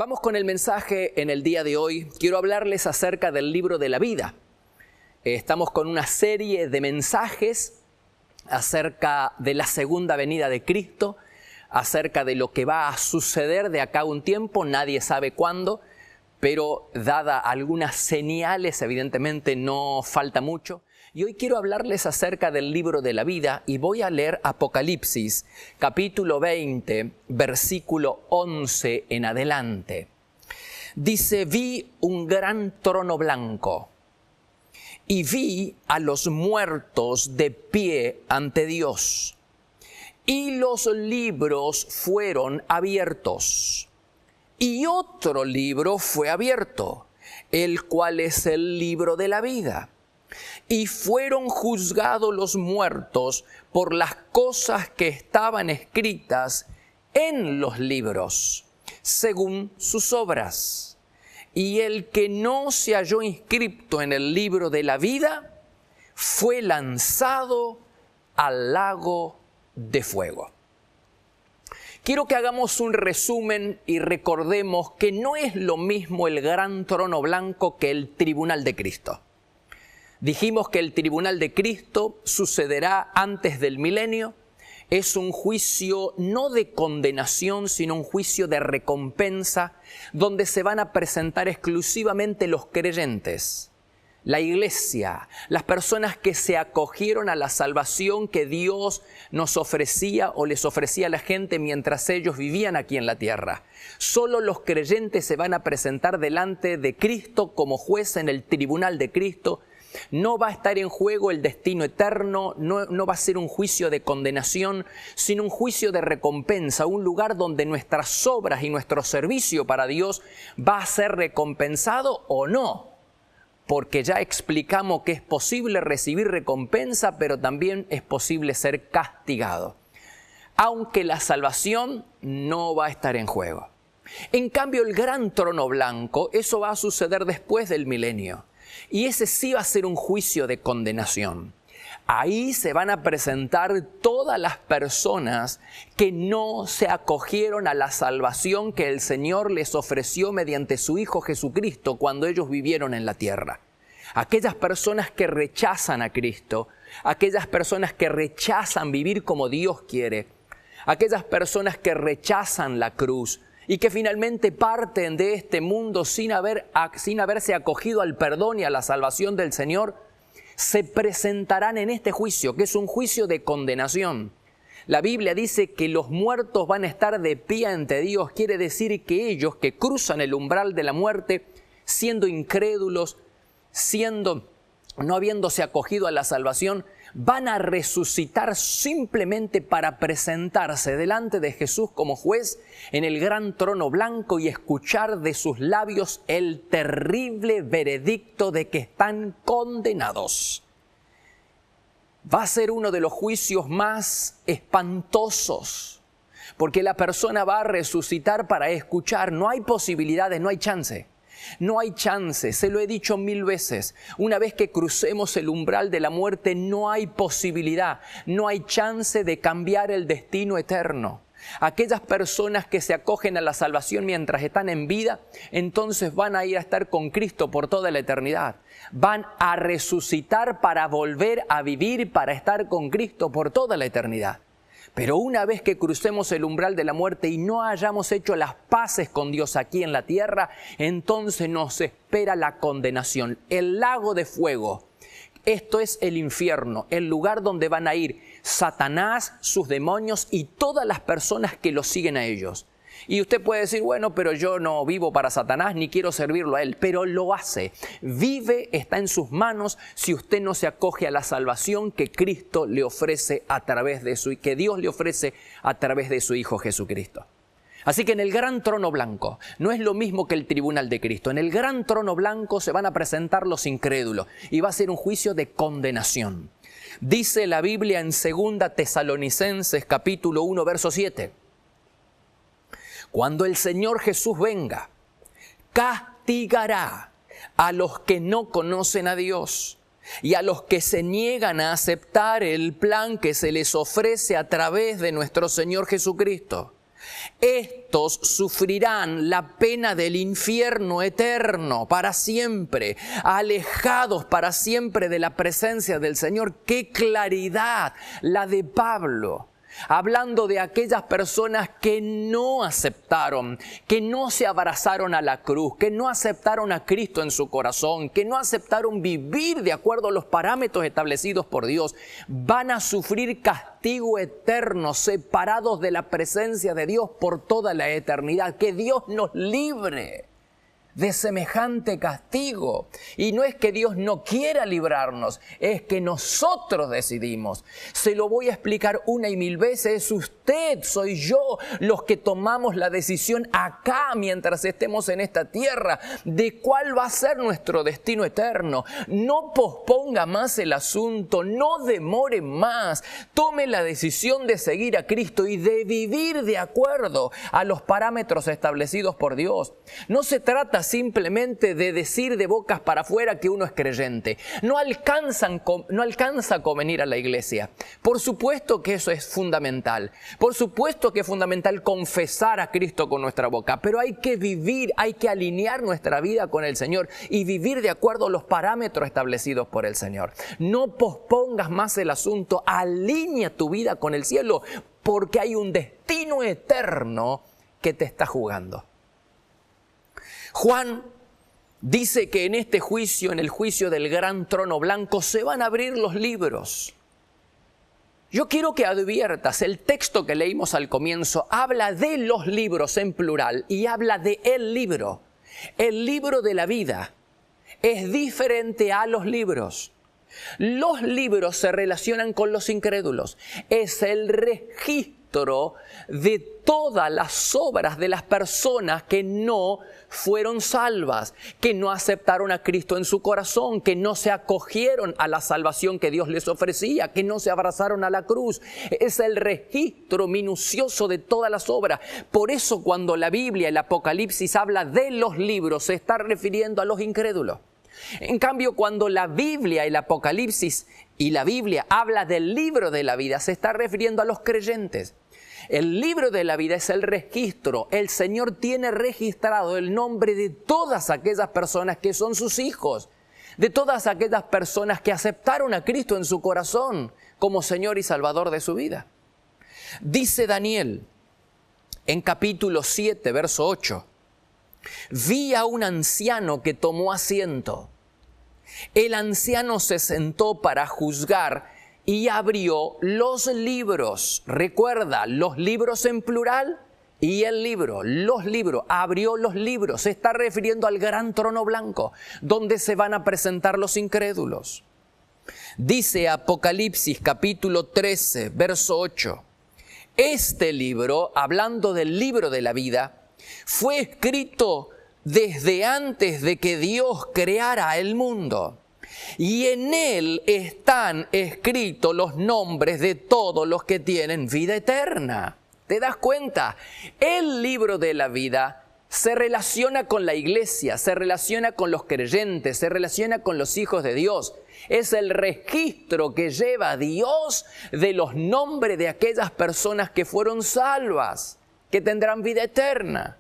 Vamos con el mensaje en el día de hoy. Quiero hablarles acerca del libro de la vida. Estamos con una serie de mensajes acerca de la segunda venida de Cristo, acerca de lo que va a suceder de acá a un tiempo, nadie sabe cuándo, pero dada algunas señales, evidentemente no falta mucho. Y hoy quiero hablarles acerca del libro de la vida y voy a leer Apocalipsis, capítulo 20, versículo 11 en adelante. Dice, vi un gran trono blanco y vi a los muertos de pie ante Dios. Y los libros fueron abiertos. Y otro libro fue abierto, el cual es el libro de la vida. Y fueron juzgados los muertos por las cosas que estaban escritas en los libros, según sus obras. Y el que no se halló inscrito en el libro de la vida, fue lanzado al lago de fuego. Quiero que hagamos un resumen y recordemos que no es lo mismo el gran trono blanco que el tribunal de Cristo. Dijimos que el tribunal de Cristo sucederá antes del milenio. Es un juicio no de condenación, sino un juicio de recompensa, donde se van a presentar exclusivamente los creyentes, la iglesia, las personas que se acogieron a la salvación que Dios nos ofrecía o les ofrecía a la gente mientras ellos vivían aquí en la tierra. Solo los creyentes se van a presentar delante de Cristo como juez en el tribunal de Cristo. No va a estar en juego el destino eterno, no va a ser un juicio de condenación, sino un juicio de recompensa, un lugar donde nuestras obras y nuestro servicio para Dios va a ser recompensado o no. Porque ya explicamos que es posible recibir recompensa, pero también es posible ser castigado. Aunque la salvación no va a estar en juego. En cambio, el gran trono blanco, eso va a suceder después del milenio. Y ese sí va a ser un juicio de condenación. Ahí se van a presentar todas las personas que no se acogieron a la salvación que el Señor les ofreció mediante su Hijo Jesucristo cuando ellos vivieron en la tierra. Aquellas personas que rechazan a Cristo, aquellas personas que rechazan vivir como Dios quiere, aquellas personas que rechazan la cruz, y que finalmente parten de este mundo sin haberse acogido al perdón y a la salvación del Señor, se presentarán en este juicio, que es un juicio de condenación. La Biblia dice que los muertos van a estar de pie ante Dios. Quiere decir que ellos que cruzan el umbral de la muerte, siendo incrédulos, no habiéndose acogido a la salvación, van a resucitar simplemente para presentarse delante de Jesús como juez en el gran trono blanco y escuchar de sus labios el terrible veredicto de que están condenados. Va a ser uno de los juicios más espantosos, porque la persona va a resucitar para escuchar. No hay posibilidades, no hay chance. No hay chance, se lo he dicho 1000 veces. Una vez que crucemos el umbral de la muerte, no hay posibilidad, no hay chance de cambiar el destino eterno. Aquellas personas que se acogen a la salvación mientras están en vida, entonces van a ir a estar con Cristo por toda la eternidad. Van a resucitar para volver a vivir, para estar con Cristo por toda la eternidad. Pero una vez que crucemos el umbral de la muerte y no hayamos hecho las paces con Dios aquí en la tierra, entonces nos espera la condenación, el lago de fuego. Esto es el infierno, el lugar donde van a ir Satanás, sus demonios y todas las personas que lo siguen a ellos. Y usted puede decir, bueno, pero yo no vivo para Satanás ni quiero servirlo a él, pero lo hace. Vive, está en sus manos si usted no se acoge a la salvación que Cristo le ofrece que Dios le ofrece a través de su Hijo Jesucristo. Así que en el gran trono blanco no es lo mismo que el tribunal de Cristo. En el gran trono blanco se van a presentar los incrédulos y va a ser un juicio de condenación. Dice la Biblia en 2 Tesalonicenses capítulo 1 verso 7. Cuando el Señor Jesús venga, castigará a los que no conocen a Dios y a los que se niegan a aceptar el plan que se les ofrece a través de nuestro Señor Jesucristo. Estos sufrirán la pena del infierno eterno para siempre, alejados para siempre de la presencia del Señor. ¡Qué claridad la de Pablo! Hablando de aquellas personas que no aceptaron, que no se abrazaron a la cruz, que no aceptaron a Cristo en su corazón, que no aceptaron vivir de acuerdo a los parámetros establecidos por Dios, van a sufrir castigo eterno, separados de la presencia de Dios por toda la eternidad. Que Dios nos libre de semejante castigo. Y no es que Dios no quiera librarnos, es que nosotros decidimos. Se lo voy a explicar una y mil veces. Usted, soy yo, los que tomamos la decisión acá mientras estemos en esta tierra de cuál va a ser nuestro destino eterno. No posponga más el asunto, no demore más. Tome la decisión de seguir a Cristo y de vivir de acuerdo a los parámetros establecidos por Dios. No se trata simplemente de decir de bocas para afuera que uno es creyente. No alcanza con venir a la iglesia. Por supuesto que eso es fundamental. Por supuesto que es fundamental confesar a Cristo con nuestra boca. Pero hay que vivir, hay que alinear nuestra vida con el Señor y vivir de acuerdo a los parámetros establecidos por el Señor. No pospongas más el asunto. Alinea tu vida con el cielo, porque hay un destino eterno que te está jugando. Juan dice que en este juicio, en el juicio del gran trono blanco, se van a abrir los libros. Yo quiero que adviertas, el texto que leímos al comienzo habla de los libros en plural y habla de el libro de la vida. Es diferente a los libros. Los libros se relacionan con los incrédulos. Es el registro de todas las obras de las personas que no fueron salvas, que no aceptaron a Cristo en su corazón, que no se acogieron a la salvación que Dios les ofrecía, que no se abrazaron a la cruz. Es el registro minucioso de todas las obras. Por eso cuando la Biblia, el Apocalipsis, habla de los libros, se está refiriendo a los incrédulos. En cambio, cuando la Biblia, el Apocalipsis y la Biblia habla del libro de la vida, se está refiriendo a los creyentes. El libro de la vida es el registro. El Señor tiene registrado el nombre de todas aquellas personas que son sus hijos, de todas aquellas personas que aceptaron a Cristo en su corazón como Señor y Salvador de su vida. Dice Daniel en capítulo 7, verso 8, vi a un anciano que tomó asiento. El anciano se sentó para juzgar y abrió los libros. Recuerda, los libros en plural y el libro, los libros. Abrió los libros. Se está refiriendo al gran trono blanco, donde se van a presentar los incrédulos. Dice Apocalipsis capítulo 13, verso 8. Este libro, hablando del libro de la vida, fue escrito desde antes de que Dios creara el mundo. Y en él están escritos los nombres de todos los que tienen vida eterna. ¿Te das cuenta? El libro de la vida se relaciona con la iglesia, se relaciona con los creyentes, se relaciona con los hijos de Dios. Es el registro que lleva Dios de los nombres de aquellas personas que fueron salvas, que tendrán vida eterna.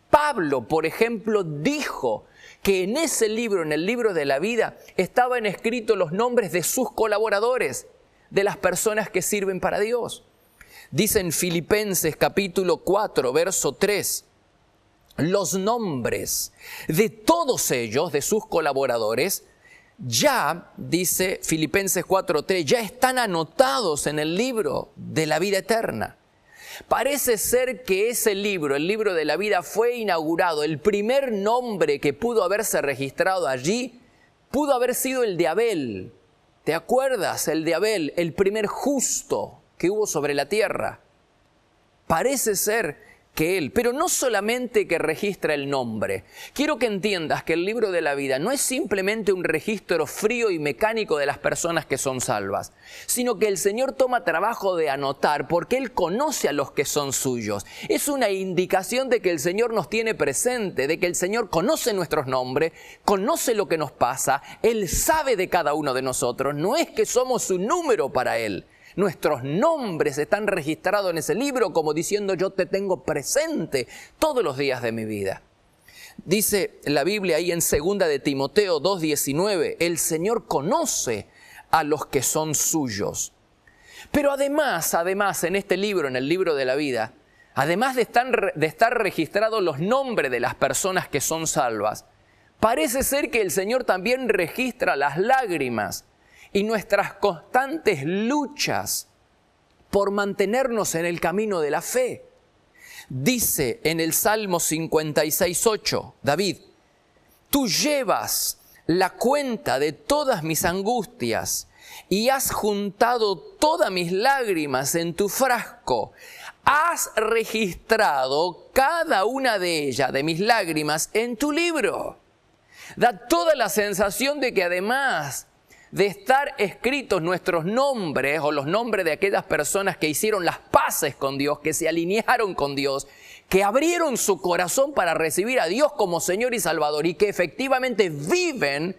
Pablo, por ejemplo, dijo que en ese libro, en el libro de la vida, estaban escritos los nombres de sus colaboradores, de las personas que sirven para Dios. Dice en Filipenses capítulo 4, verso 3, los nombres de todos ellos, de sus colaboradores, ya, dice Filipenses 4:3, ya están anotados en el libro de la vida eterna. Parece ser que ese libro, el libro de la vida, fue inaugurado. El primer nombre que pudo haberse registrado allí pudo haber sido el de Abel. ¿Te acuerdas? El de Abel, el primer justo que hubo sobre la tierra. Parece ser que él, pero no solamente que registra el nombre. Quiero que entiendas que el libro de la vida no es simplemente un registro frío y mecánico de las personas que son salvas, sino que el Señor toma trabajo de anotar porque Él conoce a los que son suyos. Es una indicación de que el Señor nos tiene presente, de que el Señor conoce nuestros nombres, conoce lo que nos pasa, Él sabe de cada uno de nosotros. No es que somos un número para Él, Nuestros nombres están registrados en ese libro como diciendo yo te tengo presente todos los días de mi vida. Dice la Biblia ahí en 2 de Timoteo 2:19, el Señor conoce a los que son suyos. Pero además en este libro, en el libro de la vida, además de estar registrados los nombres de las personas que son salvas, parece ser que el Señor también registra las lágrimas y nuestras constantes luchas por mantenernos en el camino de la fe. Dice en el Salmo 56:8, David, tú llevas la cuenta de todas mis angustias y has juntado todas mis lágrimas en tu frasco. Has registrado cada una de ellas, de mis lágrimas, en tu libro. Da toda la sensación de que además de estar escritos nuestros nombres o los nombres de aquellas personas que hicieron las paces con Dios, que se alinearon con Dios, que abrieron su corazón para recibir a Dios como Señor y Salvador y que efectivamente viven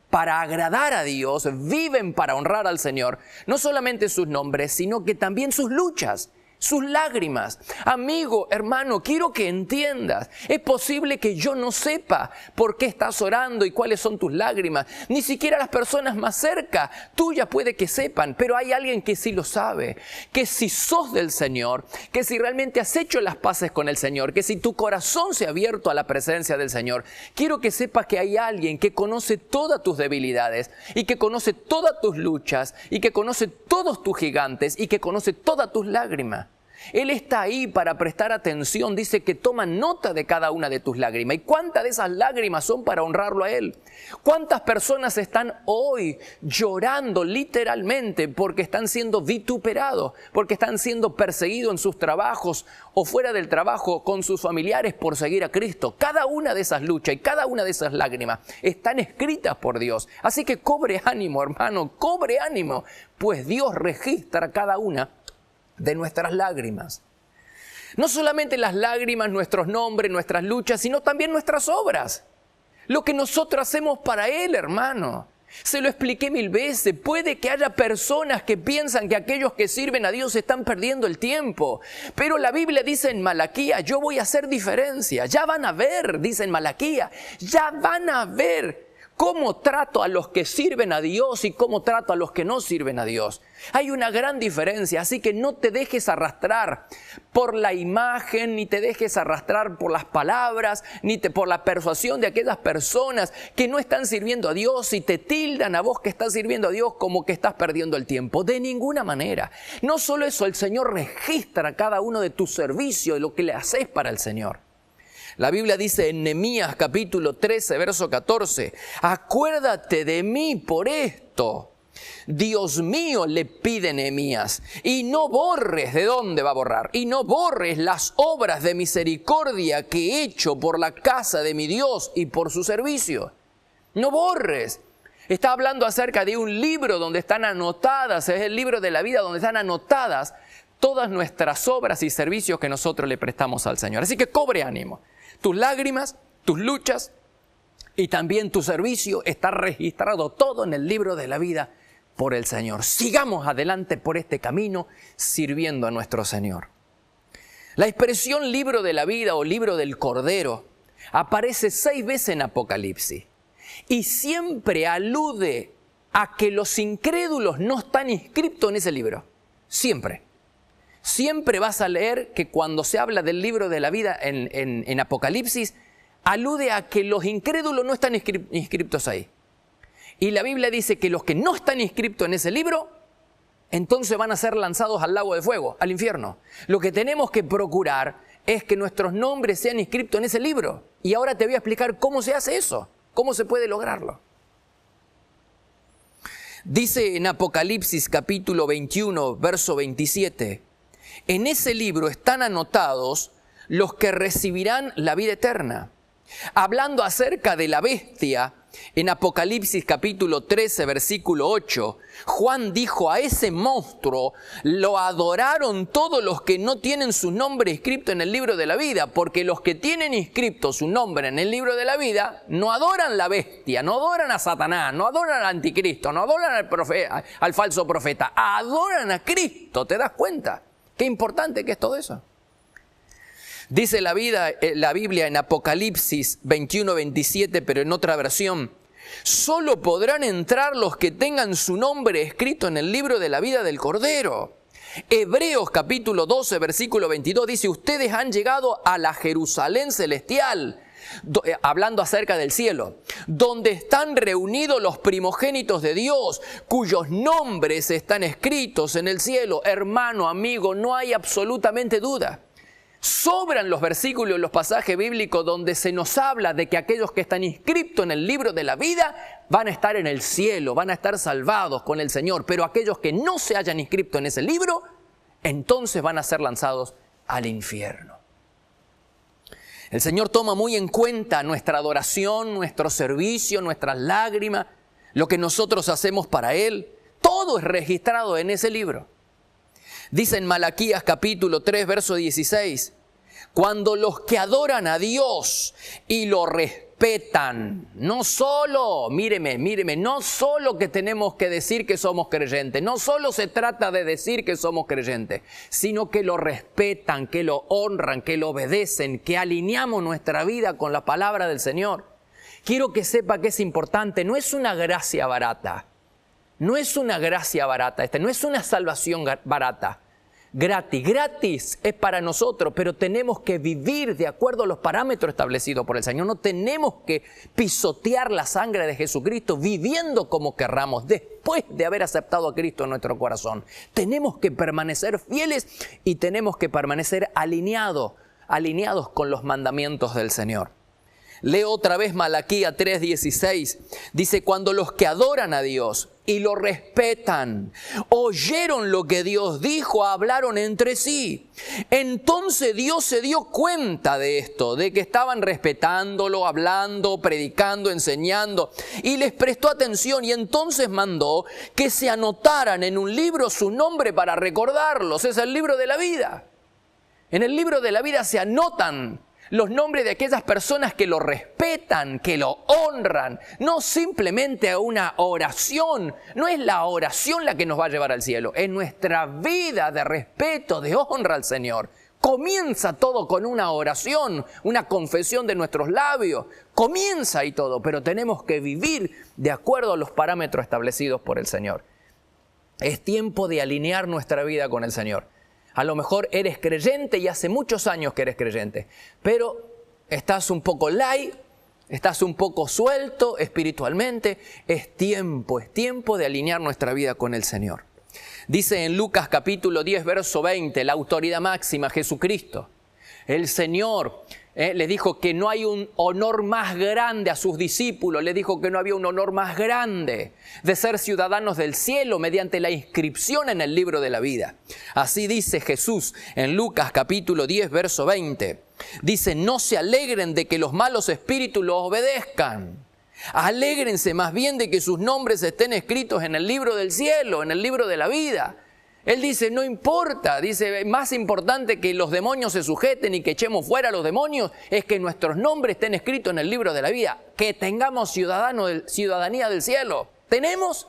para agradar a Dios, viven para honrar al Señor, no solamente sus nombres, sino que también sus luchas, sus lágrimas. Amigo, hermano, quiero que entiendas, es posible que yo no sepa por qué estás orando y cuáles son tus lágrimas. Ni siquiera las personas más cerca tuyas puede que sepan, pero hay alguien que sí lo sabe. Que si sos del Señor, que si realmente has hecho las paces con el Señor, que si tu corazón se ha abierto a la presencia del Señor, quiero que sepas que hay alguien que conoce todas tus debilidades y que conoce todas tus luchas y que conoce todos tus gigantes y que conoce todas tus lágrimas. Él está ahí para prestar atención, dice que toma nota de cada una de tus lágrimas. ¿Y cuántas de esas lágrimas son para honrarlo a Él? ¿Cuántas personas están hoy llorando literalmente porque están siendo vituperados, porque están siendo perseguidos en sus trabajos o fuera del trabajo con sus familiares por seguir a Cristo? Cada una de esas luchas y cada una de esas lágrimas están escritas por Dios. Así que cobre ánimo, hermano, cobre ánimo, pues Dios registra cada una de nuestras lágrimas. No solamente las lágrimas, nuestros nombres, nuestras luchas, sino también nuestras obras. Lo que nosotros hacemos para Él, hermano. Se lo expliqué 1000 veces. Puede que haya personas que piensan que aquellos que sirven a Dios están perdiendo el tiempo. Pero la Biblia dice en Malaquía, yo voy a hacer diferencia. Ya van a ver, dice en Malaquía, ya van a ver cómo trato a los que sirven a Dios y cómo trato a los que no sirven a Dios. Hay una gran diferencia, así que no te dejes arrastrar por la imagen, ni te dejes arrastrar por las palabras, ni por la persuasión de aquellas personas que no están sirviendo a Dios y te tildan a vos que estás sirviendo a Dios como que estás perdiendo el tiempo. De ninguna manera. No solo eso, el Señor registra cada uno de tus servicios y lo que le haces para el Señor. La Biblia dice en Nehemías capítulo 13, verso 14, acuérdate de mí por esto, Dios mío, le pide Nehemías, y no borres, ¿de dónde va a borrar? Y no borres las obras de misericordia que he hecho por la casa de mi Dios y por su servicio. No borres. Está hablando acerca de un libro donde están anotadas, es el libro de la vida donde están anotadas todas nuestras obras y servicios que nosotros le prestamos al Señor. Así que cobre ánimo. Tus lágrimas, tus luchas y también tu servicio está registrado todo en el libro de la vida por el Señor. Sigamos adelante por este camino sirviendo a nuestro Señor. La expresión libro de la vida o libro del Cordero aparece 6 veces en Apocalipsis y siempre alude a que los incrédulos no están inscritos en ese libro. Siempre. Siempre vas a leer que cuando se habla del libro de la vida en Apocalipsis, alude a que los incrédulos no están inscritos ahí. Y la Biblia dice que los que no están inscritos en ese libro, entonces van a ser lanzados al lago de fuego, al infierno. Lo que tenemos que procurar es que nuestros nombres sean inscritos en ese libro. Y ahora te voy a explicar cómo se hace eso, cómo se puede lograrlo. Dice en Apocalipsis capítulo 21, verso 27, en ese libro están anotados los que recibirán la vida eterna. Hablando acerca de la bestia En Apocalipsis capítulo 13, versículo 8, Juan dijo: a ese monstruo lo adoraron todos los que no tienen su nombre inscrito en el libro de la vida, porque los que tienen inscrito su nombre en el libro de la vida no adoran la bestia, no adoran a Satanás, no adoran al anticristo, no adoran al falso profeta, adoran a Cristo. ¿Te das cuenta? Qué importante que es todo eso. Dice la Biblia en Apocalipsis 21-27, pero en otra versión: solo podrán entrar los que tengan su nombre escrito en el libro de la vida del Cordero. Hebreos capítulo 12, versículo 22 dice: ustedes han llegado a la Jerusalén celestial, hablando acerca del cielo, donde están reunidos los primogénitos de Dios, cuyos nombres están escritos en el cielo. Hermano, amigo, no hay absolutamente duda. Sobran los versículos, los pasajes bíblicos donde se nos habla de que aquellos que están inscritos en el libro de la vida van a estar en el cielo, van a estar salvados con el Señor. Pero aquellos que no se hayan inscrito en ese libro, entonces van a ser lanzados al infierno. El Señor toma muy en cuenta nuestra adoración, nuestro servicio, nuestras lágrimas, lo que nosotros hacemos para Él. Todo es registrado en ese libro. Dice en Malaquías capítulo 3, verso 16, cuando los que adoran a Dios y lo respetan, no solo, míreme, no solo que tenemos que decir que somos creyentes, no solo se trata de decir que somos creyentes, sino que lo respetan, que lo honran, que lo obedecen, que alineamos nuestra vida con la palabra del Señor. Quiero que sepa que es importante, no es una gracia barata. No es una gracia barata, no es una salvación barata, gratis es para nosotros, pero tenemos que vivir de acuerdo a los parámetros establecidos por el Señor. No tenemos que pisotear la sangre de Jesucristo viviendo como querramos después de haber aceptado a Cristo en nuestro corazón. Tenemos que permanecer fieles y tenemos que permanecer alineados con los mandamientos del Señor. Leo otra vez Malaquías 3:16. Dice: cuando los que adoran a Dios y lo respetan oyeron lo que Dios dijo, hablaron entre sí. Entonces Dios se dio cuenta de esto, de que estaban respetándolo, hablando, predicando, enseñando, y les prestó atención, y entonces mandó que se anotaran en un libro su nombre para recordarlos. Es el libro de la vida. En el libro de la vida se anotan los nombres de aquellas personas que lo respetan, que lo honran. No simplemente a una oración. No es la oración la que nos va a llevar al cielo. Es nuestra vida de respeto, de honra al Señor. Comienza todo con una oración, una confesión de nuestros labios. Comienza ahí todo, pero tenemos que vivir de acuerdo a los parámetros establecidos por el Señor. Es tiempo de alinear nuestra vida con el Señor. A lo mejor eres creyente y hace muchos años que eres creyente, pero estás un poco light, estás un poco suelto espiritualmente. Es tiempo de alinear nuestra vida con el Señor. Dice en Lucas capítulo 10, verso 20, la autoridad máxima, Jesucristo. El Señor le dijo que no hay un honor más grande a sus discípulos. Le dijo que no había un honor más grande de ser ciudadanos del cielo mediante la inscripción en el libro de la vida. Así dice Jesús en Lucas capítulo 10, verso 20. Dice: no se alegren de que los malos espíritus los obedezcan. Alégrense más bien de que sus nombres estén escritos en el libro del cielo, en el libro de la vida. Él dice: no importa, dice, más importante que los demonios se sujeten y que echemos fuera a los demonios es que nuestros nombres estén escritos en el libro de la vida, que tengamos ciudadanía del cielo. ¿Tenemos?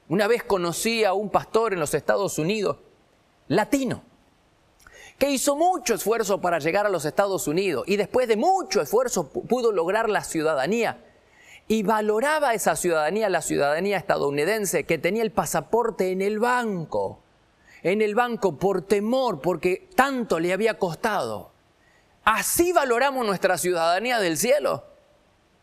Una vez conocí a un pastor en los Estados Unidos, latino, que hizo mucho esfuerzo para llegar a los Estados Unidos y después de mucho esfuerzo pudo lograr la ciudadanía. Y valoraba esa ciudadanía, la ciudadanía estadounidense, que tenía el pasaporte en el banco por temor, porque tanto le había costado. ¿Así valoramos nuestra ciudadanía del cielo?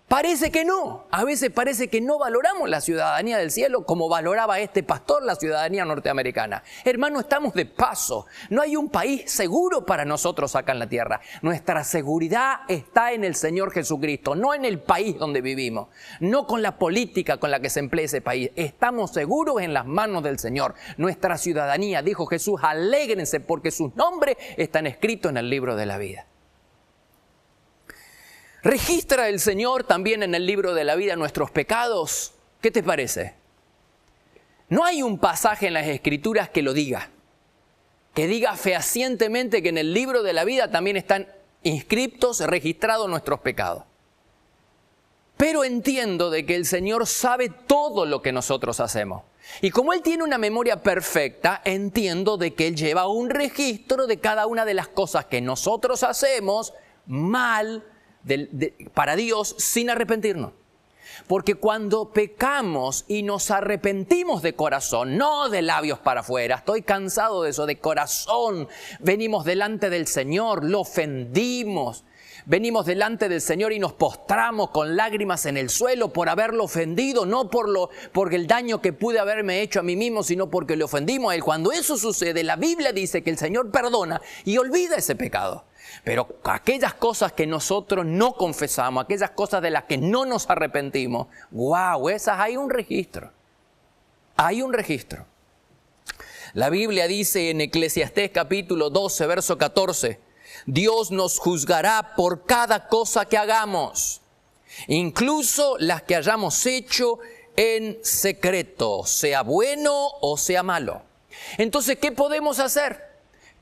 Parece que no. A veces parece que no valoramos la ciudadanía del cielo como valoraba este pastor la ciudadanía norteamericana. Hermano, estamos de paso. No hay un país seguro para nosotros acá en la tierra. Nuestra seguridad está en el Señor Jesucristo, no en el país donde vivimos, no con la política con la que se emplea ese país. Estamos seguros en las manos del Señor. Nuestra ciudadanía, dijo Jesús, alégrense porque sus nombres están escritos en el libro de la vida. ¿Registra el Señor también en el libro de la vida nuestros pecados? ¿Qué te parece? No hay un pasaje en las Escrituras que lo diga, que diga fehacientemente que en el libro de la vida también están inscriptos, registrados nuestros pecados. Pero entiendo de que el Señor sabe todo lo que nosotros hacemos. Y como Él tiene una memoria perfecta, entiendo de que Él lleva un registro de cada una de las cosas que nosotros hacemos mal para Dios sin arrepentirnos. Porque cuando pecamos y nos arrepentimos de corazón, no de labios para afuera, estoy cansado de eso, de corazón, venimos delante del Señor, lo ofendimos, venimos delante del Señor y nos postramos con lágrimas en el suelo por haberlo ofendido, no por el daño que pude haberme hecho a mí mismo, sino porque le ofendimos a Él. Cuando eso sucede, la Biblia dice que el Señor perdona y olvida ese pecado. Pero aquellas cosas que nosotros no confesamos, aquellas cosas de las que no nos arrepentimos, wow, esas hay un registro. Hay un registro. La Biblia dice en Eclesiastés capítulo 12, verso 14, Dios nos juzgará por cada cosa que hagamos, incluso las que hayamos hecho en secreto, sea bueno o sea malo. Entonces, ¿qué podemos hacer?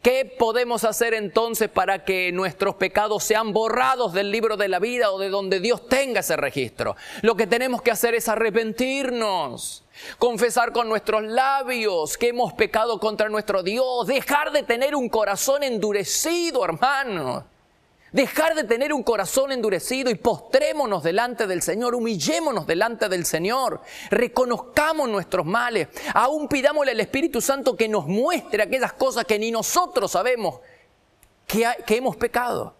¿Qué podemos hacer entonces para que nuestros pecados sean borrados del libro de la vida o de donde Dios tenga ese registro? Lo que tenemos que hacer es arrepentirnos, confesar con nuestros labios que hemos pecado contra nuestro Dios, dejar de tener un corazón endurecido, hermano. Dejar de tener un corazón endurecido y postrémonos delante del Señor, humillémonos delante del Señor, reconozcamos nuestros males, aún pidámosle al Espíritu Santo que nos muestre aquellas cosas que ni nosotros sabemos que hemos pecado.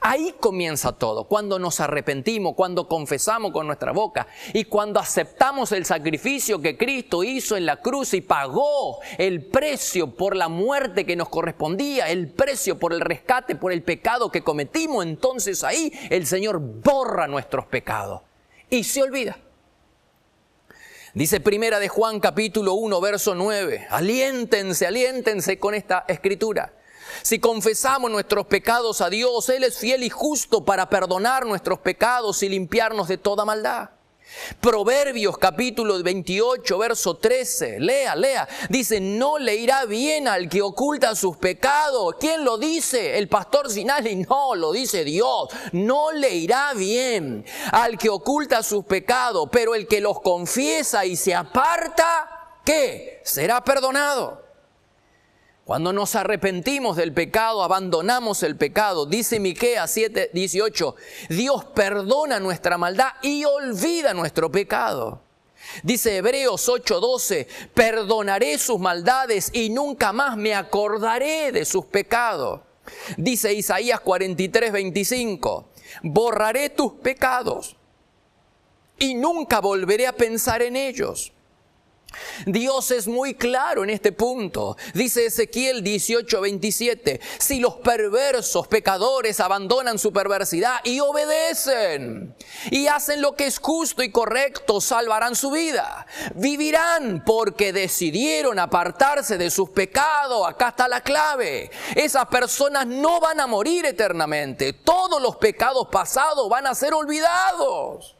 Ahí comienza todo, cuando nos arrepentimos, cuando confesamos con nuestra boca y cuando aceptamos el sacrificio que Cristo hizo en la cruz y pagó el precio por la muerte que nos correspondía, el precio por el rescate, por el pecado que cometimos. Entonces ahí el Señor borra nuestros pecados y se olvida. Dice Primera de Juan capítulo 1 verso 9, aliéntense con esta escritura. Si confesamos nuestros pecados a Dios, Él es fiel y justo para perdonar nuestros pecados y limpiarnos de toda maldad. Proverbios capítulo 28, verso 13, lea, dice, no le irá bien al que oculta sus pecados. ¿Quién lo dice? El pastor Sinali, no, lo dice Dios. No le irá bien al que oculta sus pecados, pero el que los confiesa y se aparta, ¿qué? Será perdonado. Cuando nos arrepentimos del pecado, abandonamos el pecado. Dice Miqueas 7:18, Dios perdona nuestra maldad y olvida nuestro pecado. Dice Hebreos 8:12, perdonaré sus maldades y nunca más me acordaré de sus pecados. Dice Isaías 43:25, borraré tus pecados y nunca volveré a pensar en ellos. Dios es muy claro en este punto. Dice Ezequiel 18:27, si los perversos pecadores abandonan su perversidad y obedecen y hacen lo que es justo y correcto, salvarán su vida. Vivirán porque decidieron apartarse de sus pecados. Acá está la clave. Esas personas no van a morir eternamente. Todos los pecados pasados van a ser olvidados.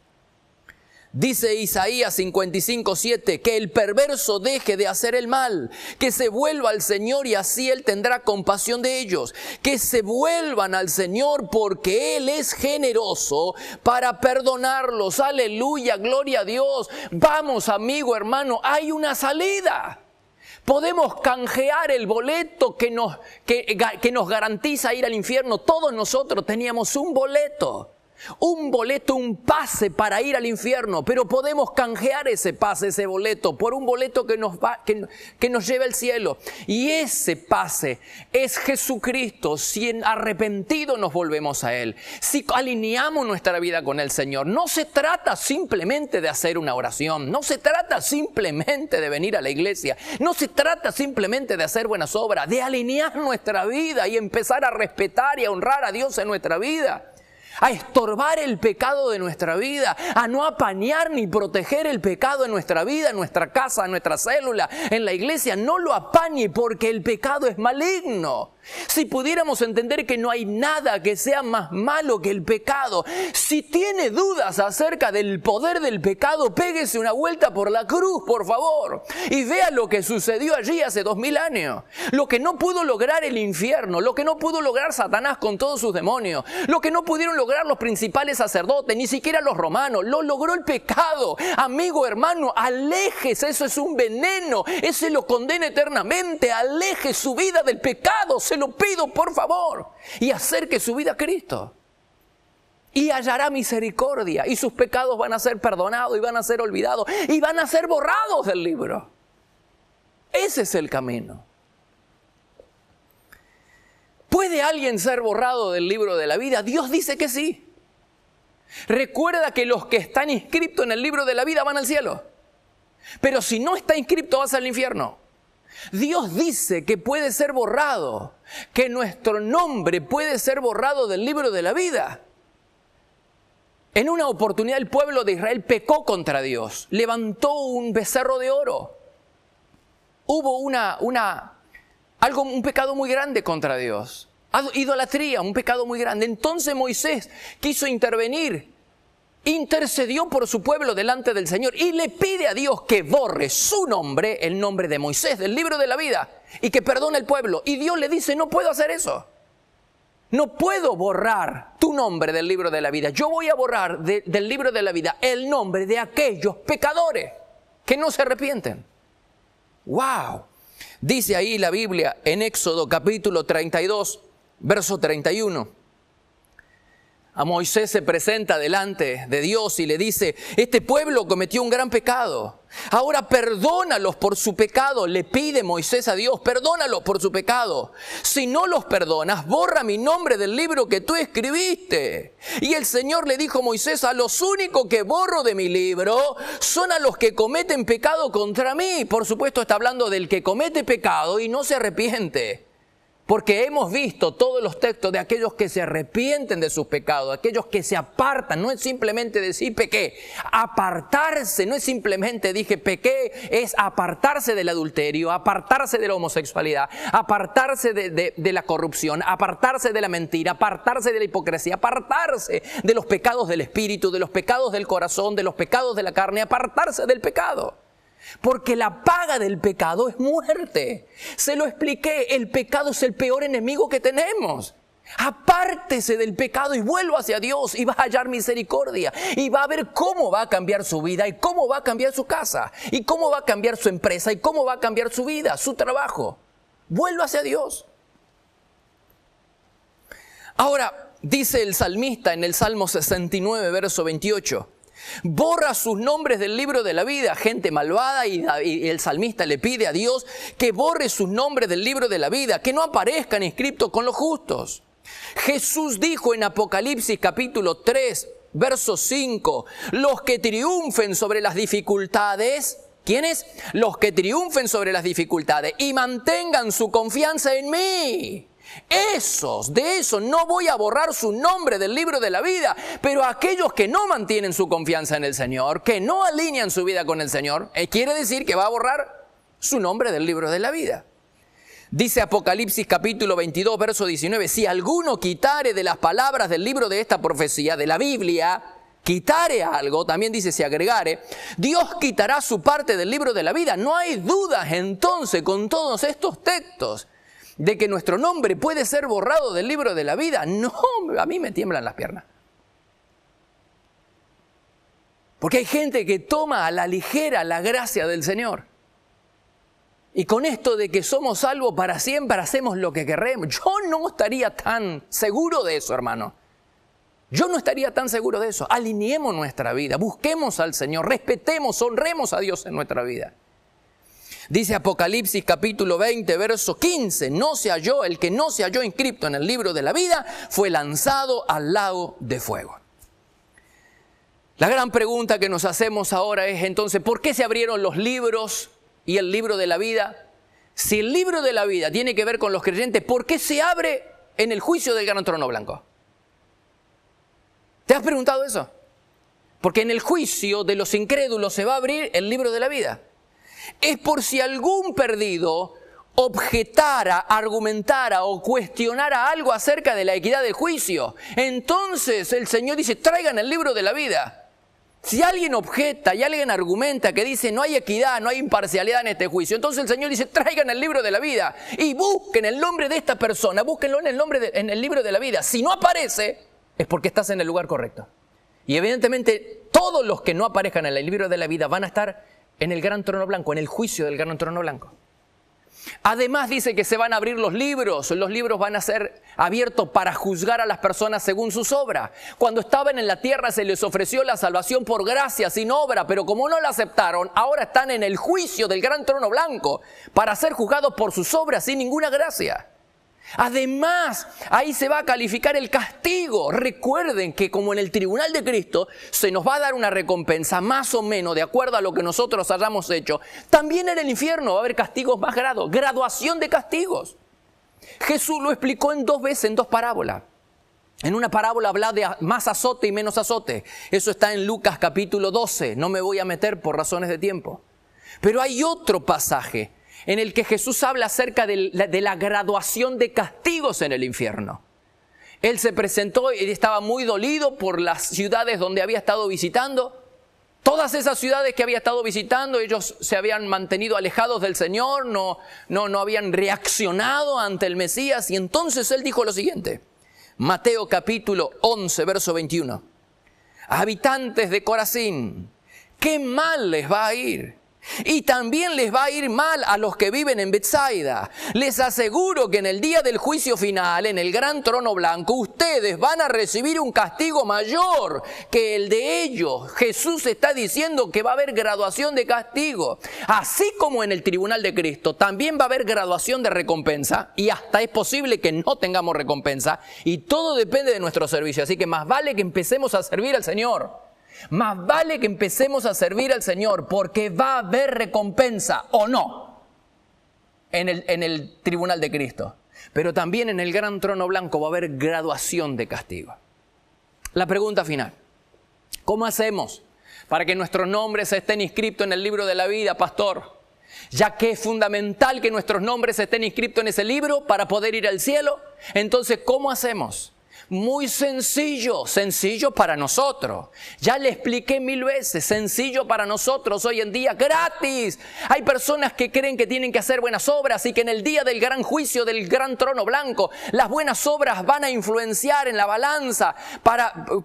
Dice Isaías 55:7, que el perverso deje de hacer el mal, que se vuelva al Señor y así Él tendrá compasión de ellos. Que se vuelvan al Señor porque Él es generoso para perdonarlos. Aleluya, gloria a Dios. Vamos, amigo, hermano, hay una salida. Podemos canjear el boleto que nos garantiza ir al infierno. Todos nosotros teníamos un boleto, un pase para ir al infierno, pero podemos canjear ese pase, ese boleto, por un boleto que nos lleve al cielo. Y ese pase es Jesucristo. Si arrepentidos nos volvemos a Él, si alineamos nuestra vida con el Señor. No se trata simplemente de hacer una oración, no se trata simplemente de venir a la iglesia, no se trata simplemente de hacer buenas obras, de alinear nuestra vida y empezar a respetar y a honrar a Dios en nuestra vida. a estorbar el pecado de nuestra vida, a no apañar ni proteger el pecado en nuestra vida, en nuestra casa, en nuestra célula, en la iglesia. No lo apañe porque el pecado es maligno. Si pudiéramos entender que no hay nada que sea más malo que el pecado, si tiene dudas acerca del poder del pecado, péguese una vuelta por la cruz, por favor, y vea lo que sucedió allí hace 2000 años. Lo que no pudo lograr el infierno, lo que no pudo lograr Satanás con todos sus demonios, lo que no pudieron lograr los principales sacerdotes, ni siquiera los romanos, lo logró el pecado. Amigo, hermano, aléjese, eso es un veneno, ese lo condena eternamente. Aleje su vida del pecado, se lo pido por favor, y acerque su vida a Cristo. Y hallará misericordia, y sus pecados van a ser perdonados, y van a ser olvidados, y van a ser borrados del libro. Ese es el camino. ¿Puede alguien ser borrado del libro de la vida? Dios dice que sí. Recuerda que los que están inscritos en el libro de la vida van al cielo. Pero si no está inscrito, vas al infierno. Dios dice que puede ser borrado, que nuestro nombre puede ser borrado del libro de la vida. En una oportunidad el pueblo de Israel pecó contra Dios, levantó un becerro de oro. Hubo un pecado muy grande contra Dios. Idolatría, un pecado muy grande. Entonces Moisés quiso intervenir, intercedió por su pueblo delante del Señor y le pide a Dios que borre su nombre, el nombre de Moisés, del libro de la vida, y que perdone el pueblo. Y Dios le dice: no puedo hacer eso. No puedo borrar tu nombre del libro de la vida. Yo voy a borrar del libro de la vida el nombre de aquellos pecadores que no se arrepienten. ¡Wow! Dice ahí la Biblia en Éxodo capítulo 32, verso 31. A Moisés se presenta delante de Dios y le dice: este pueblo cometió un gran pecado. Ahora perdónalos por su pecado. Le pide Moisés a Dios: perdónalos por su pecado. Si no los perdonas, borra mi nombre del libro que tú escribiste. Y el Señor le dijo a Moisés: a los únicos que borro de mi libro son a los que cometen pecado contra mí. Por supuesto está hablando del que comete pecado y no se arrepiente. Porque hemos visto todos los textos de aquellos que se arrepienten de sus pecados, aquellos que se apartan. No es simplemente decir pequé. Apartarse no es simplemente dije pequé, es apartarse del adulterio, apartarse de la homosexualidad, apartarse de la corrupción, apartarse de la mentira, apartarse de la hipocresía, apartarse de los pecados del espíritu, de los pecados del corazón, de los pecados de la carne, apartarse del pecado. Porque la paga del pecado es muerte. Se lo expliqué, el pecado es el peor enemigo que tenemos. Apártese del pecado y vuelva hacia Dios y va a hallar misericordia. Y va a ver cómo va a cambiar su vida y cómo va a cambiar su casa. Y cómo va a cambiar su empresa y cómo va a cambiar su vida, su trabajo. Vuelva hacia Dios. Ahora, dice el salmista en el Salmo 69, verso 28. Borra sus nombres del libro de la vida, gente malvada, y el salmista le pide a Dios que borre sus nombres del libro de la vida, que no aparezcan inscritos con los justos. Jesús dijo en Apocalipsis capítulo 3, verso 5, los que triunfen sobre las dificultades, ¿quiénes? Los que triunfen sobre las dificultades y mantengan su confianza en mí. De esos no voy a borrar su nombre del libro de la vida, pero aquellos que no mantienen su confianza en el Señor, que no alinean su vida con el Señor, quiere decir que va a borrar su nombre del libro de la vida. Dice Apocalipsis capítulo 22, verso 19, si alguno quitare de las palabras del libro de esta profecía, de la Biblia, quitare algo, también dice si agregare, Dios quitará su parte del libro de la vida. No hay dudas entonces con todos estos textos de que nuestro nombre puede ser borrado del libro de la vida. No, a mí me tiemblan las piernas. Porque hay gente que toma a la ligera la gracia del Señor. Y con esto de que somos salvos para siempre hacemos lo que queremos. Yo no estaría tan seguro de eso, hermano. Yo no estaría tan seguro de eso. Alineemos nuestra vida, busquemos al Señor, respetemos, honremos a Dios en nuestra vida. Dice Apocalipsis capítulo 20, verso 15, el que no se halló inscrito en el libro de la vida fue lanzado al lago de fuego. La gran pregunta que nos hacemos ahora es entonces, ¿por qué se abrieron los libros y el libro de la vida? Si el libro de la vida tiene que ver con los creyentes, ¿por qué se abre en el juicio del gran trono blanco? ¿Te has preguntado eso? Porque en el juicio de los incrédulos se va a abrir el libro de la vida. Es por si algún perdido objetara, argumentara o cuestionara algo acerca de la equidad del juicio. Entonces el Señor dice, traigan el libro de la vida. Si alguien objeta y alguien argumenta que dice no hay equidad, no hay imparcialidad en este juicio, entonces el Señor dice traigan el libro de la vida y busquen el nombre de esta persona, búsquenlo en el libro de la vida. Si no aparece, es porque estás en el lugar correcto. Y evidentemente todos los que no aparezcan en el libro de la vida van a estar en el gran trono blanco, en el juicio del gran trono blanco. Además dice que se van a abrir los libros van a ser abiertos para juzgar a las personas según sus obras. Cuando estaban en la tierra se les ofreció la salvación por gracia, sin obra, pero como no la aceptaron, ahora están en el juicio del gran trono blanco para ser juzgados por sus obras sin ninguna gracia. Además, ahí se va a calificar el castigo. Recuerden que como en el tribunal de Cristo se nos va a dar una recompensa más o menos de acuerdo a lo que nosotros hayamos hecho, también en el infierno va a haber castigos más graduación de castigos. Jesús lo explicó en 2 veces, en 2 parábolas. En una parábola habla de más azote y menos azote. Eso está en Lucas capítulo 12. No me voy a meter por razones de tiempo. Pero hay otro pasaje en el que Jesús habla acerca de la graduación de castigos en el infierno. Él se presentó y estaba muy dolido por las ciudades donde había estado visitando. Todas esas ciudades que había estado visitando, ellos se habían mantenido alejados del Señor, no habían reaccionado ante el Mesías. Y entonces Él dijo lo siguiente, Mateo capítulo 11, verso 21. Habitantes de Corazín, qué mal les va a ir. Y también les va a ir mal a los que viven en Betsaida. Les aseguro que en el día del juicio final, en el gran trono blanco, ustedes van a recibir un castigo mayor que el de ellos. Jesús está diciendo que va a haber graduación de castigo. Así como en el tribunal de Cristo, también va a haber graduación de recompensa. Y hasta es posible que no tengamos recompensa. Y todo depende de nuestro servicio. Así que más vale que empecemos a servir al Señor. Más vale que empecemos a servir al Señor porque va a haber recompensa o no en el tribunal de Cristo. Pero también en el gran trono blanco va a haber graduación de castigo. La pregunta final. ¿Cómo hacemos para que nuestros nombres estén inscritos en el libro de la vida, pastor? Ya que es fundamental que nuestros nombres estén inscritos en ese libro para poder ir al cielo. Entonces, ¿cómo hacemos? Muy sencillo para nosotros. Ya le expliqué 1000 veces, sencillo para nosotros hoy en día, gratis. Hay personas que creen que tienen que hacer buenas obras y que en el día del gran juicio, del gran trono blanco, las buenas obras van a influenciar en la balanza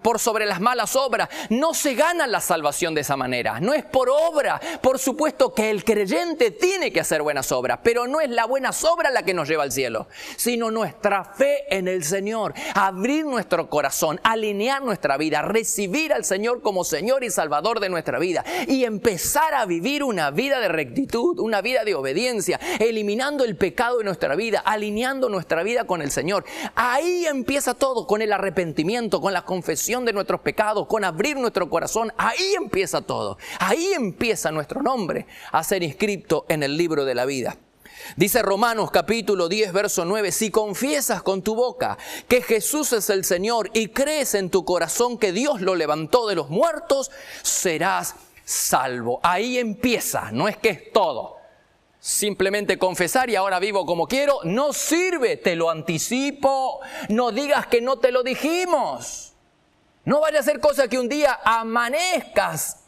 por sobre las malas obras. No se gana la salvación de esa manera, no es por obra. Por supuesto que el creyente tiene que hacer buenas obras, pero no es la buenas obras la que nos lleva al cielo, sino nuestra fe en el Señor. Abrir nuestro corazón, alinear nuestra vida, recibir al Señor como Señor y Salvador de nuestra vida y empezar a vivir una vida de rectitud, una vida de obediencia, eliminando el pecado de nuestra vida, alineando nuestra vida con el Señor. Ahí empieza todo, con el arrepentimiento, con la confesión de nuestros pecados, con abrir nuestro corazón. Ahí empieza todo. Ahí empieza nuestro nombre a ser inscrito en el libro de la vida. Dice Romanos capítulo 10, verso 9, si confiesas con tu boca que Jesús es el Señor y crees en tu corazón que Dios lo levantó de los muertos, serás salvo. Ahí empieza, no es que es todo. Simplemente confesar y ahora vivo como quiero, no sirve, te lo anticipo. No digas que no te lo dijimos. No vaya a ser cosa que un día amanezcas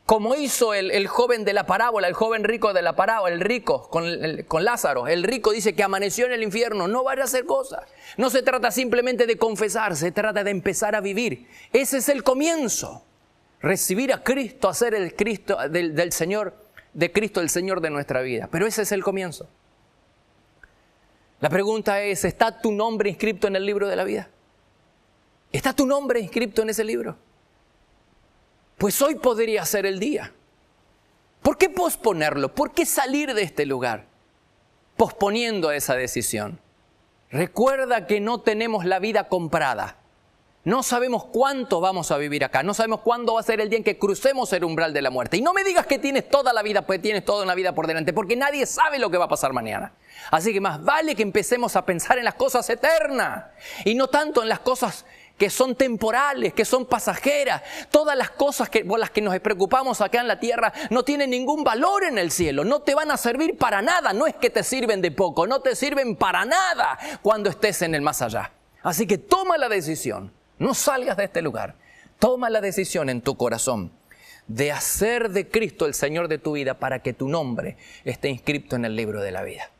como hizo el joven de la parábola, el joven rico de la parábola, el rico con Lázaro. El rico dice que amaneció en el infierno. No vaya a hacer cosas. No se trata simplemente de confesar, se trata de empezar a vivir. Ese es el comienzo. Recibir a Cristo, hacer el Cristo del Señor, de Cristo el Señor de nuestra vida. Pero ese es el comienzo. La pregunta es, ¿está tu nombre inscrito en el libro de la vida? ¿Está tu nombre inscrito en ese libro? Pues hoy podría ser el día. ¿Por qué posponerlo? ¿Por qué salir de este lugar posponiendo esa decisión? Recuerda que no tenemos la vida comprada. No sabemos cuánto vamos a vivir acá. No sabemos cuándo va a ser el día en que crucemos el umbral de la muerte. Y no me digas que tienes toda la vida, pues tienes toda una vida por delante, porque nadie sabe lo que va a pasar mañana. Así que más vale que empecemos a pensar en las cosas eternas y no tanto en las cosas que son temporales, que son pasajeras. Todas las cosas por las que nos preocupamos acá en la tierra no tienen ningún valor en el cielo, no te van a servir para nada. No es que te sirven de poco, no te sirven para nada cuando estés en el más allá. Así que toma la decisión, no salgas de este lugar. Toma la decisión en tu corazón de hacer de Cristo el Señor de tu vida para que tu nombre esté inscrito en el libro de la vida.